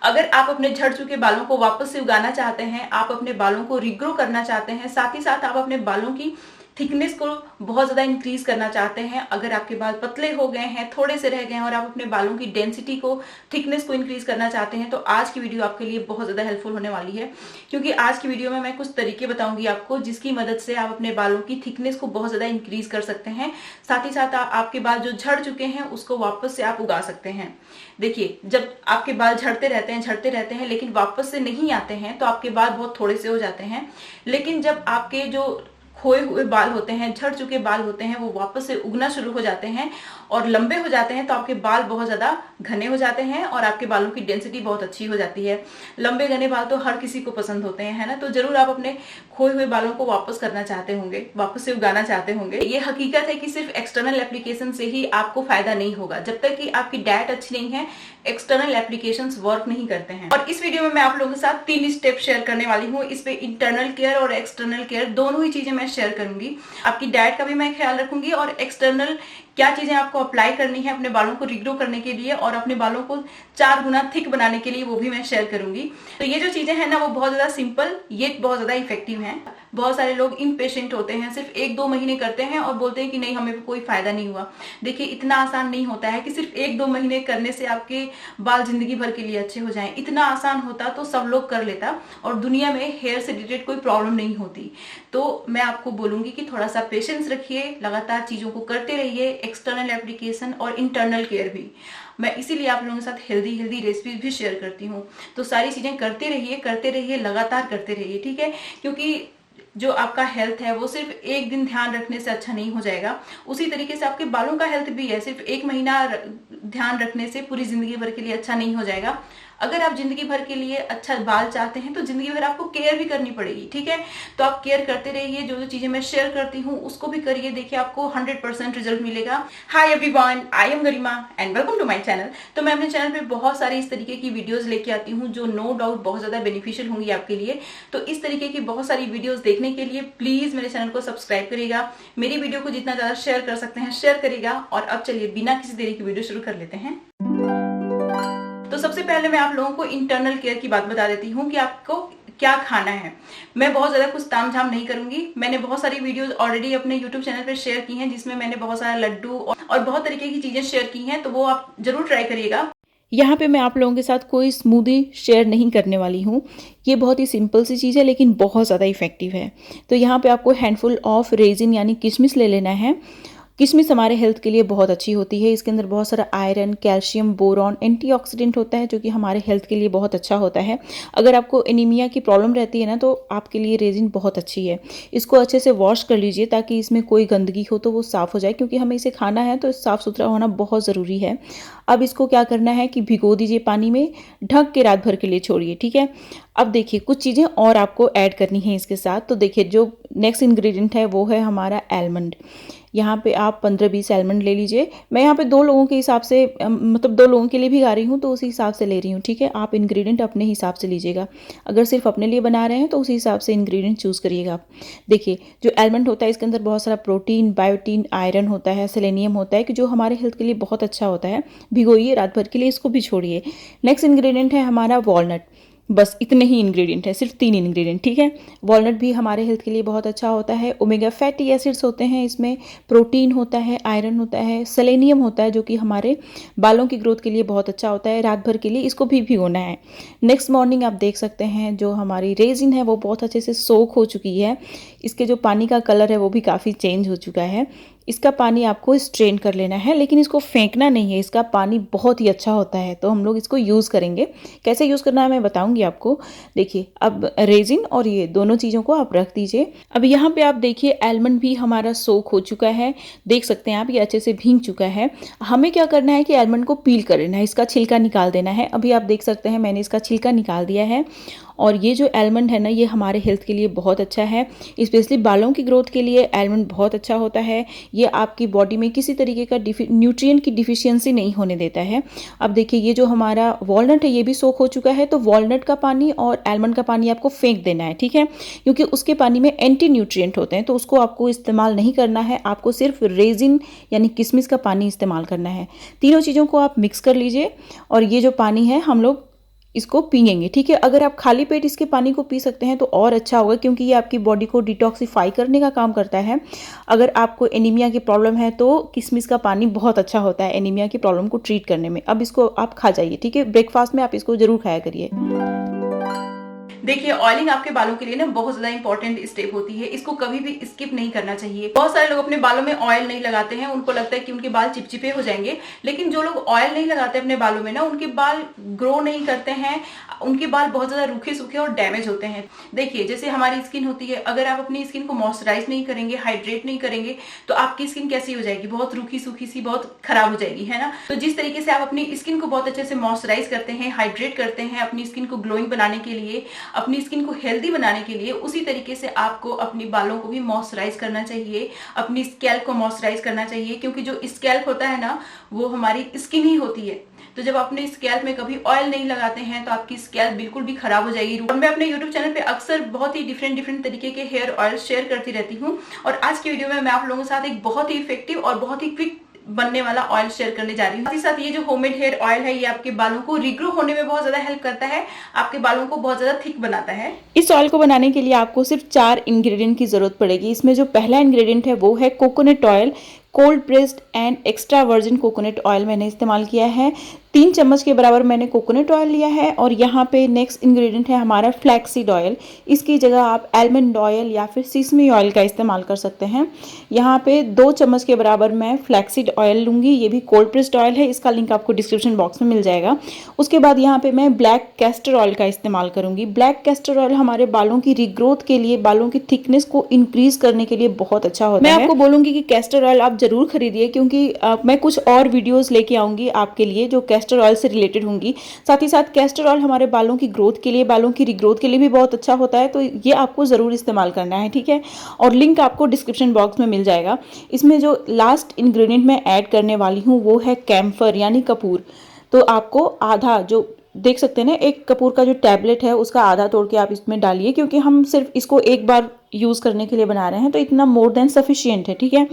अगर आप अपने झड़ चुके बालों को वापस से उगाना चाहते हैं, आप अपने बालों को रिग्रो करना चाहते हैं, साथ ही साथ आप अपने बालों की थिकनेस को बहुत ज़्यादा इंक्रीज करना चाहते हैं, अगर आपके बाल पतले हो गए हैं, थोड़े से रह गए हैं और आप अपने बालों की डेंसिटी को, थिकनेस को इंक्रीज करना चाहते हैं, तो आज की वीडियो आपके लिए बहुत ज़्यादा हेल्पफुल होने वाली है। क्योंकि आज की वीडियो में मैं कुछ तरीके बताऊंगी आपको जिसकी मदद से आप अपने बालों की थिकनेस को बहुत ज़्यादा इंक्रीज कर सकते हैं, साथ ही साथ आपके बाल जो झड़ चुके हैं उसको वापस से आप उगा सकते हैं। देखिए, जब आपके बाल झड़ते रहते हैं लेकिन वापस से नहीं आते हैं तो आपके बाल बहुत थोड़े से हो जाते हैं। लेकिन जब आपके जो खोए हुए बाल होते हैं, झड़ चुके बाल होते हैं, वो वापस से उगना शुरू हो जाते हैं और लंबे हो जाते हैं, तो आपके बाल बहुत ज्यादा घने हो जाते हैं और आपके बालों की डेंसिटी बहुत अच्छी हो जाती है। लंबे घने बाल तो हर किसी को पसंद होते हैं, है ना। तो जरूर आप अपने खोए हुए बालों को वापस करना चाहते होंगे, वापस से उगाना चाहते होंगे। ये हकीकत है कि सिर्फ एक्सटर्नल एप्लीकेशन से ही आपको फायदा नहीं होगा। जब तक कि आपकी डाइट अच्छी नहीं है, एक्सटर्नल एप्लीकेशंस वर्क नहीं करते हैं। और इस वीडियो में मैं आप लोगों के साथ 3 स्टेप शेयर करने वाली हूँ। इस पे इंटरनल केयर और एक्सटर्नल केयर दोनों ही चीजें मैं शेयर करूंगी। आपकी डाइट का भी मैं ख्याल रखूंगी और एक्सटर्नल क्या चीजें आपको अप्लाई करनी है अपने बालों को रिग्रो करने के लिए और अपने बालों को 4 गुना थिक बनाने के लिए, वो भी मैं शेयर करूंगी। तो ये जो चीजें हैं ना, वो बहुत ज्यादा सिंपल, ये बहुत ज्यादा इफेक्टिव हैं। बहुत सारे लोग इम्पेशेंट होते हैं, सिर्फ 1-2 महीने करते हैं और बोलते हैं कि नहीं, हमें कोई फायदा नहीं हुआ। देखिए, इतना आसान नहीं होता है कि सिर्फ 1-2 महीने करने से आपके बाल जिंदगी भर के लिए अच्छे हो जाएं। इतना आसान होता तो सब लोग कर लेता और दुनिया में हेयर से रिलेटेड कोई प्रॉब्लम नहीं होती। तो मैं आपको बोलूंगी कि थोड़ा सा पेशेंस रखिए, लगातार चीजों को करते रहिए, एक्सटर्नल एप्लीकेशन और इंटरनल केयर भी। मैं इसीलिए आप लोगों के साथ हेल्दी रेसिपीज भी शेयर करती हूँ। तो सारी चीजें करते रहिए, लगातार करते रहिए, ठीक है। क्योंकि जो आपका हेल्थ है वो सिर्फ एक दिन ध्यान रखने से अच्छा नहीं हो जाएगा। उसी तरीके से आपके बालों का हेल्थ भी है, सिर्फ 1 महीना ध्यान रखने से पूरी जिंदगी भर के लिए अच्छा नहीं हो जाएगा। अगर आप जिंदगी भर के लिए अच्छा बाल चाहते हैं तो जिंदगी भर आपको केयर भी करनी पड़ेगी, ठीक है। तो आप केयर करते रहिए, जो जो चीजें मैं शेयर करती हूँ उसको भी करिए, देखिए आपको 100% रिजल्ट मिलेगा। Hi everyone, I am Garima and welcome to my channel. तो मैं अपने चैनल पे बहुत सारे इस तरीके की वीडियोस लेके आती हूँ जो नो डाउट बहुत ज्यादा बेनिफिशियल होंगी आपके लिए। तो इस तरीके की बहुत सारी वीडियोस देखने के लिए प्लीज मेरे चैनल को सब्सक्राइब करिएगा, मेरी वीडियो को जितना ज्यादा शेयर कर सकते हैं शेयर करिएगा। और अब चलिए बिना किसी देरी की वीडियो शुरू कर लेते हैं। तो सबसे पहले मैं आप लोगों को इंटरनल केयर की बात बता देती हूँ कि आपको क्या खाना है। मैं बहुत ज्यादा कुछ तामझाम नहीं करूंगी। मैंने बहुत सारी वीडियोस ऑलरेडी अपने यूट्यूब चैनल पर शेयर की हैं जिसमें मैंने बहुत सारा लड्डू और बहुत तरीके की चीजें शेयर की हैं, तो वो आप जरूर ट्राई करिएगा। यहाँ पे मैं आप लोगों के साथ कोई स्मूदी शेयर नहीं करने वाली हूँ। ये बहुत ही सिंपल सी चीज़ है लेकिन बहुत ज़्यादा इफेक्टिव है। तो यहाँ पे आपको हैंडफुल ऑफ रेजिन यानी किशमिश ले लेना है। किशमिश हमारे हेल्थ के लिए बहुत अच्छी होती है। इसके अंदर बहुत सारा आयरन, कैल्शियम, बोरॉन, एंटीऑक्सीडेंट होता है जो कि हमारे हेल्थ के लिए बहुत अच्छा होता है। अगर आपको एनीमिया की प्रॉब्लम रहती है ना, तो आपके लिए रेजिन बहुत अच्छी है। इसको अच्छे से वॉश कर लीजिए ताकि इसमें कोई गंदगी हो तो वो साफ़ हो जाए, क्योंकि हमें इसे खाना है तो साफ़ सुथरा होना बहुत ज़रूरी है। अब इसको क्या करना है कि भिगो दीजिए पानी में, ढक के रात भर के लिए छोड़िए, ठीक है। अब देखिए कुछ चीज़ें और आपको ऐड करनी है इसके साथ। तो देखिए जो नेक्स्ट इंग्रेडिएंट है वो है हमारा आलमंड। यहाँ पे आप 15-20 आलमंड ले लीजिए। मैं यहाँ पे 2 लोगों के हिसाब से मतलब 2 लोगों के लिए भी गा रही हूँ तो उसी हिसाब से ले रही हूँ, ठीक है। आप इंग्रेडिएंट अपने हिसाब से लीजिएगा। अगर सिर्फ अपने लिए बना रहे हैं तो उसी हिसाब से इंग्रेडिएंट चूज़ करिएगा आप। देखिए जो आलमंड होता है इसके अंदर बहुत सारा प्रोटीन, बायोटीन, आयरन होता है, सेलेनियम होता है कि जो हमारे हेल्थ के लिए बहुत अच्छा होता है। भिगोइए रात भर के लिए, इसको भी छोड़िए। नेक्स्ट इंग्रेडिएंट है हमारा वॉलनट। बस इतने ही इंग्रेडिएंट है, सिर्फ 3 इंग्रेडिएंट, ठीक है। वॉलनट भी हमारे हेल्थ के लिए बहुत अच्छा होता है। ओमेगा फैटी एसिड्स होते हैं इसमें, प्रोटीन होता है, आयरन होता है, सेलेनियम होता है जो कि हमारे बालों की ग्रोथ के लिए बहुत अच्छा होता है। रात भर के लिए इसको भी भिगोना है। नेक्स्ट मॉर्निंग आप देख सकते हैं जो हमारी रेजिन है वो बहुत अच्छे से सोख हो चुकी है। इसके जो पानी का कलर है वो भी काफ़ी चेंज हो चुका है। इसका पानी आपको स्ट्रेन कर लेना है, लेकिन इसको फेंकना नहीं है। इसका पानी बहुत ही अच्छा होता है तो हम लोग इसको यूज़ करेंगे। कैसे यूज़ करना है मैं बताऊंगी आपको। देखिए अब रेजिन और ये दोनों चीज़ों को आप रख दीजिए। अब यहाँ पे आप देखिए आलमंड भी हमारा सोक हो चुका है, देख सकते हैं आप, ये अच्छे से भीग चुका है। हमें क्या करना है कि आलमंड को पील कर लेना है, इसका छिलका निकाल देना है। अभी आप देख सकते हैं मैंने इसका छिलका निकाल दिया है। और ये जो आलमंड है ना, ये हमारे हेल्थ के लिए बहुत अच्छा है, स्पेशली बालों की ग्रोथ के लिए आलमंड बहुत अच्छा होता है। ये आपकी बॉडी में किसी तरीके का न्यूट्रिएंट की डिफिशियंसी नहीं होने देता है। अब देखिए ये जो हमारा वॉलनट है ये भी सोख हो चुका है, तो वॉलनट का पानी और आलमंड का पानी आपको फेंक देना है, ठीक है, क्योंकि उसके पानी में एंटी न्यूट्रिएंट होते हैं तो उसको आपको इस्तेमाल नहीं करना है। आपको सिर्फ रेजिन यानी किशमिश का पानी इस्तेमाल करना है। तीनों चीज़ों को आप मिक्स कर लीजिए और ये जो पानी है हम लोग इसको पिएंगे, ठीक है। अगर आप खाली पेट इसके पानी को पी सकते हैं तो और अच्छा होगा, क्योंकि ये आपकी बॉडी को डिटॉक्सिफाई करने का काम करता है। अगर आपको एनीमिया की प्रॉब्लम है तो किशमिश का पानी बहुत अच्छा होता है एनीमिया की प्रॉब्लम को ट्रीट करने में। अब इसको आप खा जाइए, ठीक है। ब्रेकफास्ट में आप इसको जरूर खाया करिए। देखिए, ऑयलिंग आपके बालों के लिए ना बहुत ज्यादा इंपॉर्टेंट स्टेप होती है, इसको कभी भी स्किप नहीं करना चाहिए। बहुत सारे लोग अपने बालों में ऑयल नहीं लगाते हैं, उनको लगता है कि उनके बाल चिपचिपे हो जाएंगे, लेकिन जो लोग ऑयल नहीं लगाते अपने बालों में ना, उनके बाल ग्रो नहीं करते हैं, उनके बाल बहुत ज्यादा रूखे सूखे और डैमेज होते हैं। देखिए, जैसे हमारी स्किन होती है, अगर आप अपनी स्किन को मॉइस्चराइज नहीं करेंगे, हाइड्रेट नहीं करेंगे, तो आपकी स्किन कैसी हो जाएगी, बहुत रूखी सूखी सी, बहुत खराब हो जाएगी, है ना। तो जिस तरीके से आप अपनी स्किन को बहुत अच्छे से मॉइस्चराइज करते हैं, हाइड्रेट करते हैं, अपनी स्किन को ग्लोइंग बनाने के लिए, अपनी स्किन को हेल्दी बनाने के लिए, उसी तरीके से आपको अपनी बालों को भी मॉइस्चराइज करना चाहिए, अपनी स्कैल्प को मॉइस्चराइज करना चाहिए, क्योंकि जो स्कैल्प होता है ना, वो हमारी स्किन ही होती है। तो जब अपने स्कैल्प में कभी ऑयल नहीं लगाते हैं तो आपकी स्कैल्प बिल्कुल भी खराब हो जाएगी। और मैं अपने यूट्यूब चैनल पे अक्सर बहुत ही डिफरेंट तरीके के हेयर ऑयल शेयर करती रहती हूँ, और आज की वीडियो में मैं आप लोगों के साथ एक बहुत ही इफेक्टिव और बहुत ही क्विक बनने वाला ऑयल शेयर करने जा रही हूँ। साथ ही साथ ये जो होममेड हेयर ऑयल है, ये आपके बालों को रिग्रो होने में बहुत ज्यादा हेल्प करता है, आपके बालों को बहुत ज्यादा थिक बनाता है। इस ऑयल को बनाने के लिए आपको सिर्फ 4 इंग्रेडिएंट की जरूरत पड़ेगी। इसमें जो पहला इंग्रेडिएंट है वो है coconut oil. Cold pressed and extra virgin coconut oil मैंने इस्तेमाल किया है। 3 चम्मच के बराबर मैंने कोकोनट ऑयल लिया है। और यहाँ पे नेक्स्ट इंग्रेडिएंट है हमारा फ्लैक्सीड ऑयल। इसकी जगह आप आलमंड ऑयल या फिर सीसमी ऑयल का इस्तेमाल कर सकते हैं। यहाँ पे 2 चम्मच के बराबर मैं फ्लैक्सीड ऑयल लूँगी, ये भी कोल्ड प्रेस्ड ऑयल है, इसका लिंक आपको डिस्क्रिप्शन बॉक्स में मिल जाएगा। उसके बाद यहाँ पे मैं ब्लैक कैस्टर ऑयल का इस्तेमाल करूँगी। ब्लैक कैस्टर ऑयल हमारे बालों की रीग्रोथ के लिए, बालों की थिकनेस को इंक्रीज करने के लिए बहुत अच्छा होता है। मैं आपको बोलूँगी कि कैस्टर ऑयल आप जरूर खरीदिए, क्योंकि मैं कुछ और वीडियोस लेके आऊंगी आपके लिए जो कैस्टर ऑयल से रिलेटेड होंगी। साथ ही साथ कैस्टर ऑयल हमारे बालों की ग्रोथ के लिए, बालों की रिग्रोथ के लिए भी बहुत अच्छा होता है, तो ये आपको ज़रूर इस्तेमाल करना है, ठीक है। और लिंक आपको डिस्क्रिप्शन बॉक्स में मिल जाएगा। इसमें जो लास्ट इंग्रेडिएंट मैं ऐड करने वाली हूँ वो है कैम्फर यानी कपूर। तो आपको आधा, जो देख सकते हैं ना, एक कपूर का जो टैबलेट है उसका आधा तोड़ के आप इसमें डालिए, क्योंकि हम सिर्फ इसको एक बार यूज़ करने के लिए बना रहे हैं, तो इतना मोर देन सफिशिएंट है, ठीक है।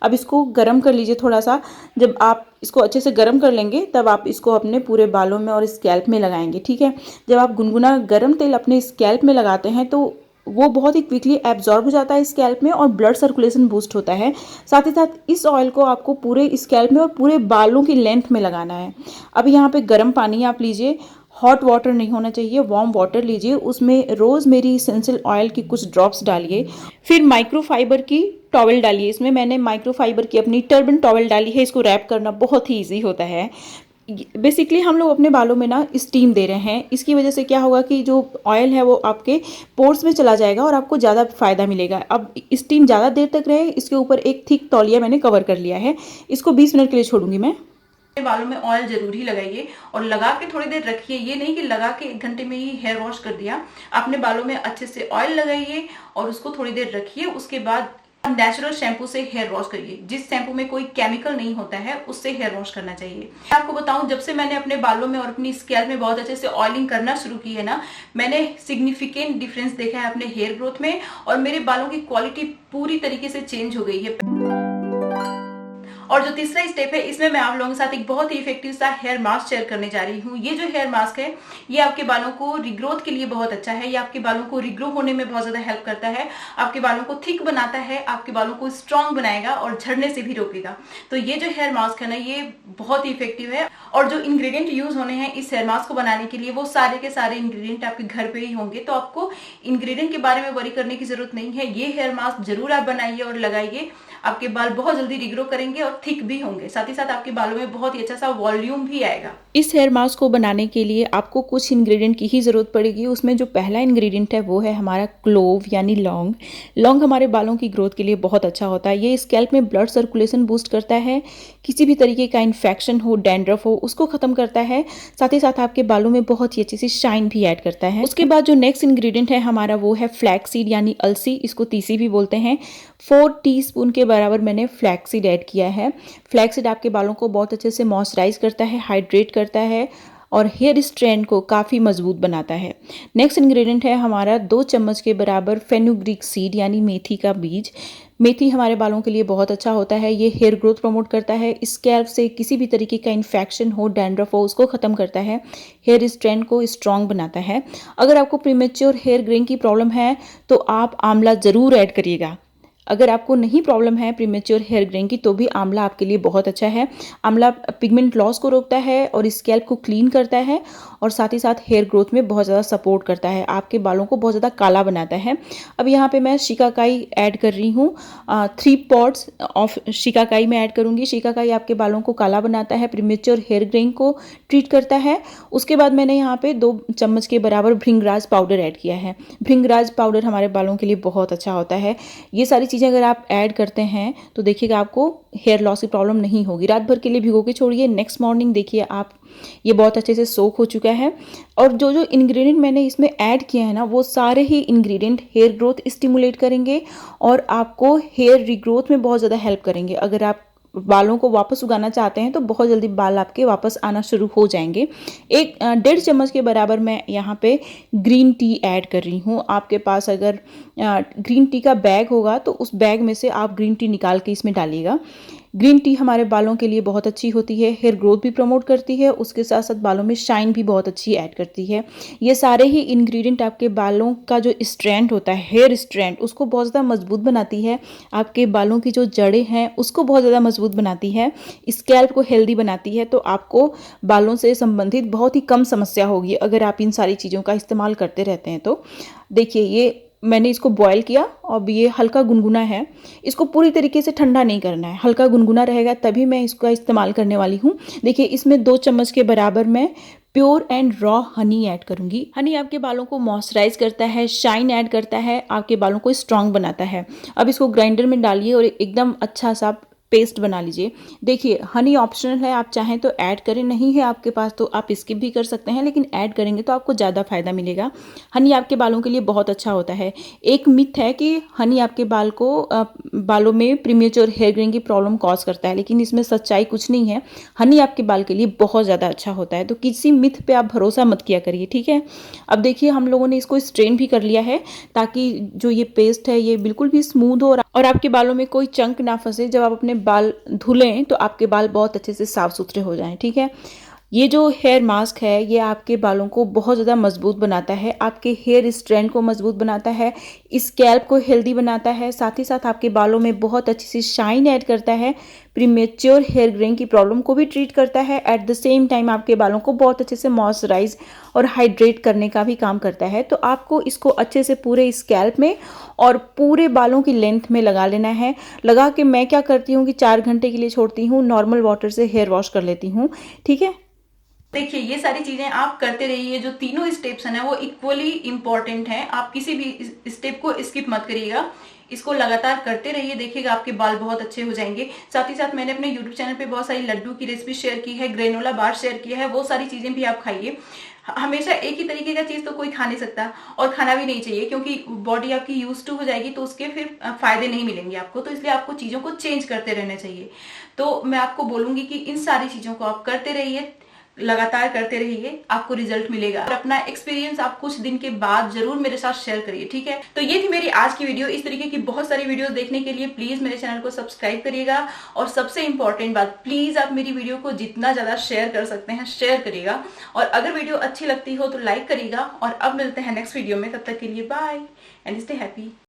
अब इसको गर्म कर लीजिए थोड़ा सा। जब आप इसको अच्छे से गर्म कर लेंगे तब आप इसको अपने पूरे बालों में और स्कैल्प में लगाएंगे, ठीक है। जब आप गुनगुना गर्म तेल अपने स्कैल्प में लगाते हैं तो वो बहुत ही क्विकली एब्जॉर्ब हो जाता है स्कैल्प में और ब्लड सर्कुलेशन बूस्ट होता है। साथ ही साथ इस ऑयल को आपको पूरे स्कैल्प में और पूरे बालों की लेंथ में लगाना है। अब यहाँ पे गर्म पानी आप लीजिए, हॉट वाटर नहीं होना चाहिए, वार्म वाटर लीजिए, उसमें रोज़मेरी एसेंशियल ऑयल की कुछ ड्रॉप्स डालिए। फिर माइक्रोफाइबर की टॉवल डालिए। इसमें मैंने माइक्रोफाइबर की अपनी टर्बन टॉवल डाली है। इसको रैप करना बहुत ही ईजी होता है। बेसिकली हम लोग अपने बालों में ना स्टीम दे रहे हैं, इसकी वजह से क्या होगा कि जो ऑयल है वो आपके पोर्स में चला जाएगा और आपको ज़्यादा फ़ायदा मिलेगा। अब स्टीम ज़्यादा देर तक रहे, इसके ऊपर एक थिक तौलिया मैंने कवर कर लिया है। इसको 20 मिनट के लिए छोड़ूंगी मैं। बालों में ऑयल जरूर ही लगाइए और लगा के थोड़ी देर रखिए। ये नहीं कि लगा के 1 घंटे में ही हेयर वॉश कर दिया। अपने बालों में अच्छे से ऑयल लगाइए और उसको थोड़ी देर रखिए। उसके बाद नेचुरल शैम्पू से हेयर वॉश करिए। जिस शैम्पू में कोई केमिकल नहीं होता है उससे हेयर वॉश करना चाहिए। मैं आपको बताऊं, जब से मैंने अपने बालों में और अपनी स्कैल्प में बहुत अच्छे से ऑयलिंग करना शुरू की है ना, मैंने सिग्निफिकेंट डिफरेंस देखा है अपने हेयर ग्रोथ में, और मेरे बालों की क्वालिटी पूरी तरीके से चेंज हो गई है। और जो तीसरा स्टेप है, इसमें मैं आप लोगों के साथ एक बहुत ही इफेक्टिव सा हेयर मास्क शेयर करने जा रही हूँ। ये जो हेयर मास्क है, ये आपके बालों को रिग्रोथ के लिए बहुत अच्छा है। ये आपके बालों को रिग्रो होने में बहुत ज्यादा हेल्प करता है, आपके बालों को थिक बनाता है, आपके बालों को स्ट्रॉन्ग बनाएगा और झड़ने से भी रोकेगा। तो ये जो हेयर मास्क है ना, ये बहुत ही इफेक्टिव है। और जो इंग्रेडिएंट यूज होने हैं इस हेयर मास्क को बनाने के लिए, वो सारे के सारे इंग्रेडिएंट आपके घर पे ही होंगे, तो आपको इंग्रेडिएंट के बारे में वरी करने की जरूरत नहीं है। ये हेयर मास्क जरूर आप बनाइए और लगाइए। आपके बाल बहुत जल्दी रिग्रो करेंगे और थिक भी होंगे। साथ ही साथ आपके बालों में बहुत ही अच्छा सा वॉल्यूम भी आएगा। इस हेयर मास्क को बनाने के लिए आपको कुछ इंग्रेडिएंट की ही ज़रूरत पड़ेगी। उसमें जो पहला इंग्रेडिएंट है वो है हमारा क्लोव यानी लौंग। लौंग हमारे बालों की ग्रोथ के लिए बहुत अच्छा होता है। ये स्कैल्प में ब्लड सर्कुलेशन बूस्ट करता है, किसी भी तरीके का इन्फेक्शन हो, डैंड्रफ हो, उसको ख़त्म करता है। साथ ही साथ आपके बालों में बहुत ही अच्छी सी शाइन भी ऐड करता है। उसके बाद जो नेक्स्ट इंग्रेडिएंट है हमारा वो है फ्लैक्सीड यानी अलसी, इसको तीसी भी बोलते हैं। 4 टीस्पून के बराबर मैंने फ्लैक्सीड ऐड किया है। फ्लैक्सीड आपके बालों को बहुत अच्छे से मॉइस्चराइज करता है, हाइड्रेट करता है और हेयर स्ट्रैंड को काफ़ी मजबूत बनाता है। नेक्स्ट इंग्रेडिएंट है हमारा 2 चम्मच के बराबर फेनुग्रीक सीड यानी मेथी का बीज। मेथी हमारे बालों के लिए बहुत अच्छा होता है, ये हेयर ग्रोथ प्रमोट करता है, स्कैल्प से किसी भी तरीके का इन्फेक्शन हो, डैंड्रफ हो, उसको ख़त्म करता है, हेयर स्ट्रैंड को स्ट्रॉन्ग बनाता है। अगर आपको प्रीमेच्योर हेयर ग्रेइंग की प्रॉब्लम है तो आप आंवला ज़रूर ऐड करिएगा। अगर आपको नहीं प्रॉब्लम है प्रीमेच्योर हेयर ग्रेइंग की तो भी आंवला आपके लिए बहुत अच्छा है। आंवला पिगमेंट लॉस को रोकता है और स्कैल्प को क्लीन करता है और साथ ही साथ हेयर ग्रोथ में बहुत ज़्यादा सपोर्ट करता है, आपके बालों को बहुत ज़्यादा काला बनाता है। अब यहाँ पे मैं शिकाकाई ऐड कर रही हूँ, 3 पॉट्स ऑफ शिकाकाई मैं ऐड करूँगी। शिकाकाई आपके बालों को काला बनाता है, प्रीमेच्योर हेयर ग्रेइंग को ट्रीट करता है। उसके बाद मैंने यहाँ पे 2 चम्मच के बराबर भृंगराज पाउडर ऐड किया है। भृंगराज पाउडर हमारे बालों के लिए बहुत अच्छा होता है। ये सारी चीज़ें अगर आप ऐड करते हैं तो देखिएगा आपको हेयर लॉस की प्रॉब्लम नहीं होगी। रात भर के लिए भिगो के छोड़िए, नेक्स्ट मॉर्निंग देखिए आप ये बहुत अच्छे से सोक हो चुका है। और जो जो इंग्रेडिएंट मैंने इसमें ऐड किए हैं ना, वो सारे ही इंग्रेडिएंट हेयर ग्रोथ स्टिमुलेट करेंगे और आपको हेयर रीग्रोथ में बहुत ज़्यादा हेल्प करेंगे। अगर आप बालों को वापस उगाना चाहते हैं तो बहुत जल्दी बाल आपके वापस आना शुरू हो जाएंगे। 1.5 चम्मच के बराबर मैं यहाँ पे ग्रीन टी ऐड कर रही हूँ। आपके पास अगर ग्रीन टी का बैग होगा तो उस बैग में से आप ग्रीन टी निकाल के इसमें डालिएगा। ग्रीन टी हमारे बालों के लिए बहुत अच्छी होती है, हेयर ग्रोथ भी प्रमोट करती है, उसके साथ साथ बालों में शाइन भी बहुत अच्छी ऐड करती है। ये सारे ही इंग्रेडिएंट आपके बालों का जो स्ट्रैंड होता है, हेयर स्ट्रैंड, उसको बहुत ज़्यादा मजबूत बनाती है। आपके बालों की जो जड़ें हैं उसको बहुत ज़्यादा मजबूत बनाती है, स्कैल्प को हेल्दी बनाती है। तो आपको बालों से संबंधित बहुत ही कम समस्या होगी अगर आप इन सारी चीज़ों का इस्तेमाल करते रहते हैं तो। देखिए ये मैंने इसको बॉयल किया, अब ये हल्का गुनगुना है, इसको पूरी तरीके से ठंडा नहीं करना है, हल्का गुनगुना रहेगा तभी मैं इसका इस्तेमाल करने वाली हूँ। देखिए इसमें 2 चम्मच के बराबर मैं pure and raw honey add करूँगी। हनी आपके बालों को मॉइस्चराइज करता है, शाइन ऐड करता है, आपके बालों को स्ट्रॉन्ग बनाता है। अब इसको ग्राइंडर में डालिए और एकदम अच्छा सा पेस्ट बना लीजिए। देखिए हनी ऑप्शनल है, आप चाहें तो ऐड करें, नहीं है आपके पास तो आप स्किप भी कर सकते हैं, लेकिन ऐड करेंगे तो आपको ज़्यादा फायदा मिलेगा। हनी आपके बालों के लिए बहुत अच्छा होता है। एक मिथ है कि हनी आपके बालों में प्रीमेच्योर हेयर ग्रेइंग की प्रॉब्लम कॉज करता है, लेकिन इसमें सच्चाई कुछ नहीं है। हनी आपके बाल के लिए बहुत ज़्यादा अच्छा होता है, तो किसी मिथ पे आप भरोसा मत किया करिए, ठीक है। अब देखिए हम लोगों ने इसको स्ट्रेन भी कर लिया है ताकि जो ये पेस्ट है ये बिल्कुल भी स्मूथ हो और आपके बालों में कोई चंक ना फंसे। जब आप अपने बाल धुलें तो आपके बाल बहुत अच्छे से साफ सुथरे हो जाएं, ठीक है। ये जो हेयर मास्क है ये आपके बालों को बहुत ज़्यादा मजबूत बनाता है, आपके हेयर स्ट्रैंड को मजबूत बनाता है, स्कैल्प को हेल्दी बनाता है, साथ ही साथ आपके बालों में बहुत अच्छी सी शाइन ऐड करता है, प्रीमेच्योर हेयर ग्रेइंग की प्रॉब्लम को भी ट्रीट करता है, एट द सेम टाइम आपके बालों को बहुत अच्छे से मॉइस्चराइज और हाइड्रेट करने का भी काम करता है। तो आपको इसको अच्छे से पूरे स्कैल्प में और पूरे बालों की लेंथ में लगा लेना है। लगा के मैं क्या करती हूँ कि 4 घंटे के लिए छोड़ती हूँ, नॉर्मल वाटर से हेयर वॉश कर लेती हूँ, ठीक है। देखिए ये सारी चीजें आप करते रहिए, जो तीनों स्टेप्स हैं वो इक्वली इंपॉर्टेंट हैं, आप किसी भी स्टेप को स्किप मत करिएगा, इसको लगातार करते रहिए, देखिएगा आपके बाल बहुत अच्छे हो जाएंगे। साथ ही साथ मैंने अपने यूट्यूब चैनल पे बहुत सारी लड्डू की रेसिपी शेयर की है, ग्रेनोला बार शेयर किया है, वो सारी चीजें भी आप खाइए। हमेशा एक ही तरीके का चीज तो कोई खा नहीं सकता और खाना भी नहीं चाहिए, क्योंकि बॉडी आपकी यूज टू हो जाएगी तो उसके फिर फायदे नहीं मिलेंगे आपको, तो इसलिए आपको चीजों को चेंज करते रहना चाहिए। तो मैं आपको बोलूंगी कि इन सारी चीजों को आप करते रहिए, लगातार करते रहिए, आपको रिजल्ट मिलेगा। और अपना एक्सपीरियंस आप कुछ दिन के बाद जरूर मेरे साथ शेयर करिए, ठीक है। तो ये थी मेरी आज की वीडियो। इस तरीके की बहुत सारी वीडियोस देखने के लिए प्लीज मेरे चैनल को सब्सक्राइब करिएगा, और सबसे इंपॉर्टेंट बात, प्लीज आप मेरी वीडियो को जितना ज्यादा शेयर कर सकते हैं शेयर करिएगा, और अगर वीडियो अच्छी लगती हो तो लाइक करिएगा। और अब मिलते हैं नेक्स्ट वीडियो में, तब तक के लिए बाय एंड स्टे हैप्पी।